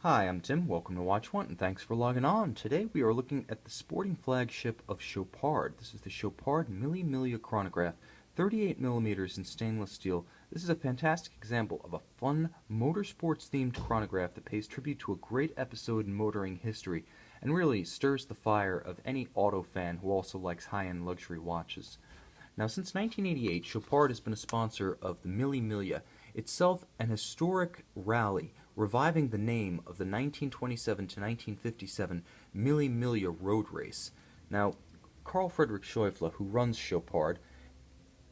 Hi, I'm Tim. Welcome to Watch One, and thanks for logging on. Today we are looking at the sporting flagship of Chopard. This is the Chopard Mille Miglia Chronograph, 38 millimeters in stainless steel. This is a fantastic example of a fun, motorsports-themed chronograph that pays tribute to a great episode in motoring history, and really stirs the fire of any auto fan who also likes high-end luxury watches. Now, since 1988, Chopard has been a sponsor of the Mille Miglia, itself an historic rally reviving the name of the 1927 to 1957 Mille Miglia road race. Now, Carl Friedrich Schäufele, who runs Chopard,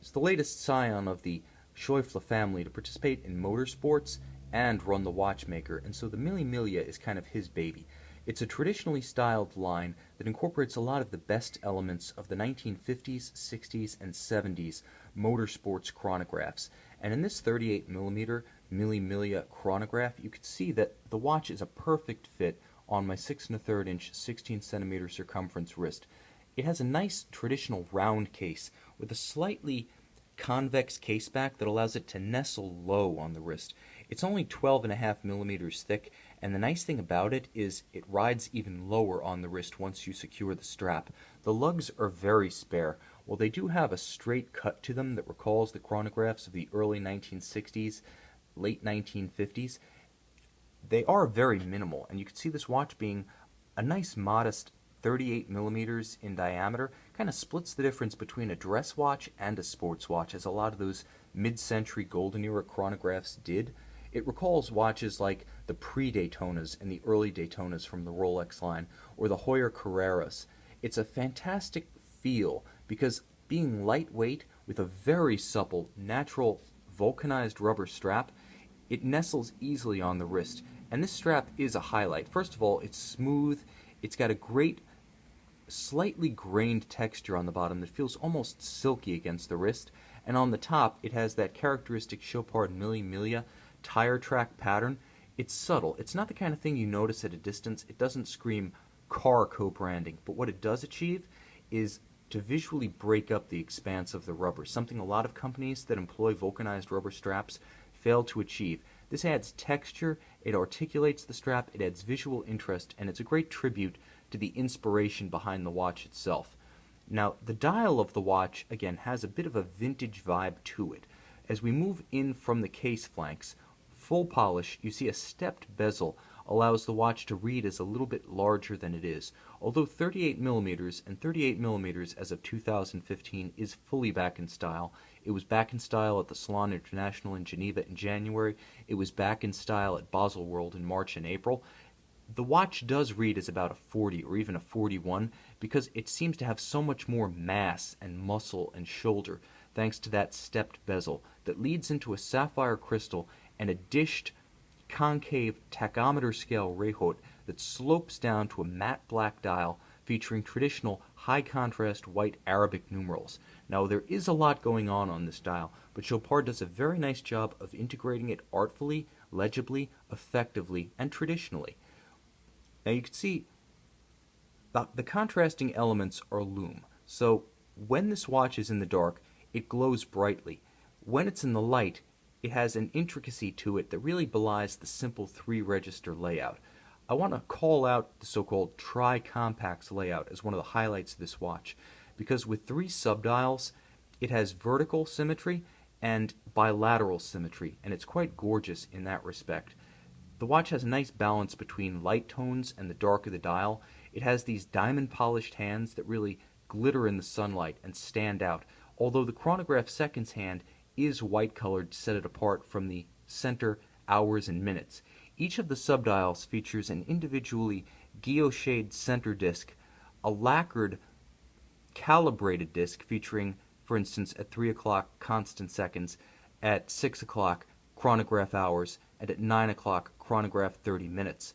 is the latest scion of the Schäufele family to participate in motorsports and run the watchmaker, and so the Mille Miglia is kind of his baby. It's a traditionally styled line that incorporates a lot of the best elements of the 1950s, 60s, and 70s motorsports chronographs. And in this 38 millimeter Mille Miglia chronograph, you can see that the watch is a perfect fit on my 6 1/3 inch, 16 centimeter circumference wrist. It has a nice traditional round case with a slightly convex case back that allows it to nestle low on the wrist. It's only 12.5 millimeters thick, and the nice thing about it is it rides even lower on the wrist once you secure the strap. The lugs are very spare. While they do have a straight cut to them that recalls the chronographs of the early 1960s, late 1950s, they are very minimal, and you can see this watch being a nice modest 38 millimeters in diameter, kind of splits the difference between a dress watch and a sports watch, as a lot of those mid-century golden era chronographs did. It recalls watches like the pre-Daytonas and the early Daytonas from the Rolex line, or the Heuer Carreras. It's a fantastic feel because being lightweight with a very supple, natural vulcanized rubber strap, it nestles easily on the wrist. And this strap is a highlight. First of all, it's smooth. It's got a great, slightly grained texture on the bottom that feels almost silky against the wrist. And on the top, it has that characteristic Chopard Mille Miglia tire track pattern. It's subtle. It's not the kind of thing you notice at a distance. It doesn't scream car co-branding. But what it does achieve is to visually break up the expanse of the rubber, something a lot of companies that employ vulcanized rubber straps fail to achieve. This adds texture, it articulates the strap, it adds visual interest, and it's a great tribute to the inspiration behind the watch itself. Now, the dial of the watch, again, has a bit of a vintage vibe to it. As we move in from the case flanks, full polish, you see a stepped bezel allows the watch to read as a little bit larger than it is. Although 38 millimeters and 38 millimeters as of 2015 is fully back in style. It was back in style at the Salon International in Geneva in January. It was back in style at Basel World in March and April. The watch does read as about a 40 or even a 41 because it seems to have so much more mass and muscle and shoulder thanks to that stepped bezel that leads into a sapphire crystal and a dished concave tachometer scale rehaut that slopes down to a matte black dial featuring traditional high contrast white Arabic numerals. Now, there is a lot going on this dial, but Chopard does a very nice job of integrating it artfully, legibly, effectively, and traditionally. Now, you can see the contrasting elements are lume. So when this watch is in the dark, it glows brightly. When it's in the light, it has an intricacy to it that really belies the simple 3-register layout. I want to call out the so-called tri-compax layout as one of the highlights of this watch, because with 3 subdials, it has vertical symmetry and bilateral symmetry, and it's quite gorgeous in that respect. The watch has a nice balance between light tones and the dark of the dial. It has these diamond-polished hands that really glitter in the sunlight and stand out, although the chronograph seconds hand is white-colored to set it apart from the center hours and minutes. Each of the subdials features an individually guillocheted center disc, a lacquered calibrated disc featuring, for instance, at 3 o'clock constant seconds, at 6 o'clock chronograph hours, and at 9 o'clock chronograph 30 minutes.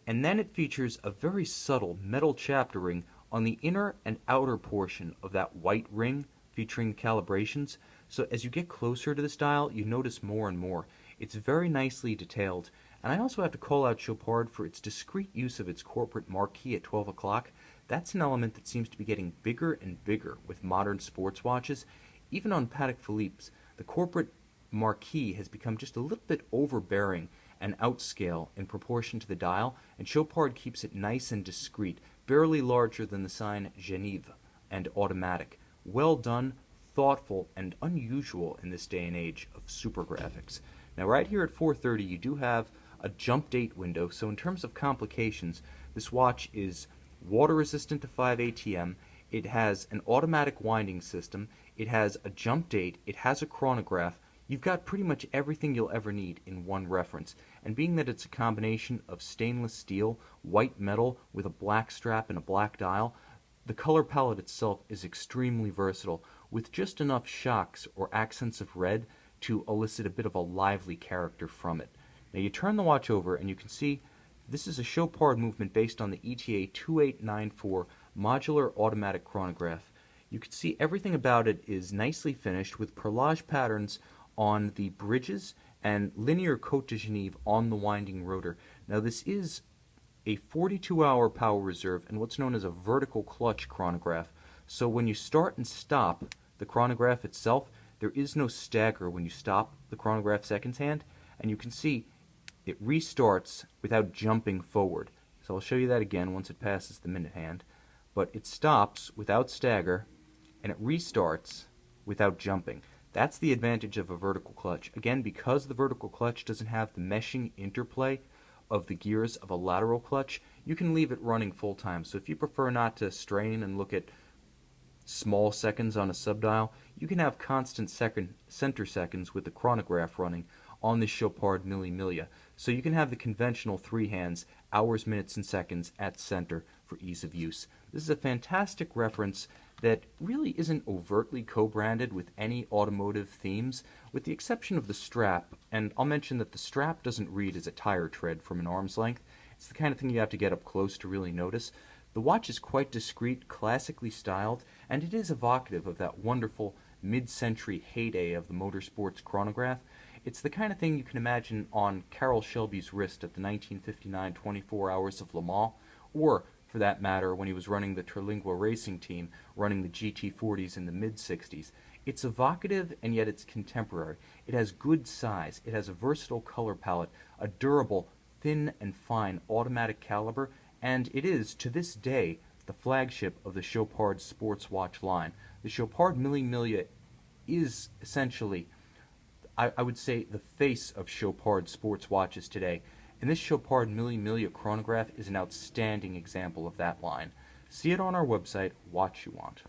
And then it features a very subtle metal chapter ring on the inner and outer portion of that white ring featuring the calibrations. So as you get closer to this dial, you notice more and more. It's very nicely detailed. And I also have to call out Chopard for its discreet use of its corporate marquee at 12 o'clock. That's an element that seems to be getting bigger and bigger with modern sports watches. Even on Patek Philippe's, the corporate marquee has become just a little bit overbearing and outscale in proportion to the dial, and Chopard keeps it nice and discreet, barely larger than the sign Genève, and automatic. Well done, thoughtful, and unusual in this day and age of super graphics. Now right here at 4:30 you do have a jump date window, so in terms of complications, this watch is water resistant to 5 ATM, it has an automatic winding system, it has a jump date, it has a chronograph. You've got pretty much everything you'll ever need in one reference. And being that it's a combination of stainless steel, white metal with a black strap and a black dial, the color palette itself is extremely versatile, with just enough shocks or accents of red to elicit a bit of a lively character from it. Now you turn the watch over and you can see this is a Chopard movement based on the ETA 2894 modular automatic chronograph. You can see everything about it is nicely finished with perlage patterns on the bridges and linear Côte de Genève on the winding rotor. Now this is a 42-hour power reserve and what's known as a vertical clutch chronograph. So when you start and stop the chronograph itself, there is no stagger when you stop the chronograph seconds hand, and you can see it restarts without jumping forward. So I'll show you that again once it passes the minute hand. But it stops without stagger and it restarts without jumping. That's the advantage of a vertical clutch. Again, because the vertical clutch doesn't have the meshing interplay of the gears of a lateral clutch, you can leave it running full time. So if you prefer not to strain and look at small seconds on a subdial, you can have constant center seconds with the chronograph running on the Chopard Mille Miglia. So you can have the conventional three hands, hours, minutes, and seconds at center for ease of use. This is a fantastic reference that really isn't overtly co-branded with any automotive themes, with the exception of the strap, and I'll mention that the strap doesn't read as a tire tread from an arm's length. It's the kind of thing you have to get up close to really notice. The watch is quite discreet, classically styled, and it is evocative of that wonderful mid-century heyday of the motorsports chronograph. It's the kind of thing you can imagine on Carroll Shelby's wrist at the 1959 24 Hours of Le Mans, or for that matter when he was running the Terlingua racing team, running the GT40s in the mid-60s. It's evocative and yet it's contemporary. It has good size, it has a versatile color palette, a durable, thin and fine automatic caliber, and it is, to this day, the flagship of the Chopard sports watch line. The Chopard Mille Miglia is essentially, I would say, the face of Chopard sports watches today. And this Chopard Mille Miglia chronograph is an outstanding example of that line. See it on our website, Watch You Want.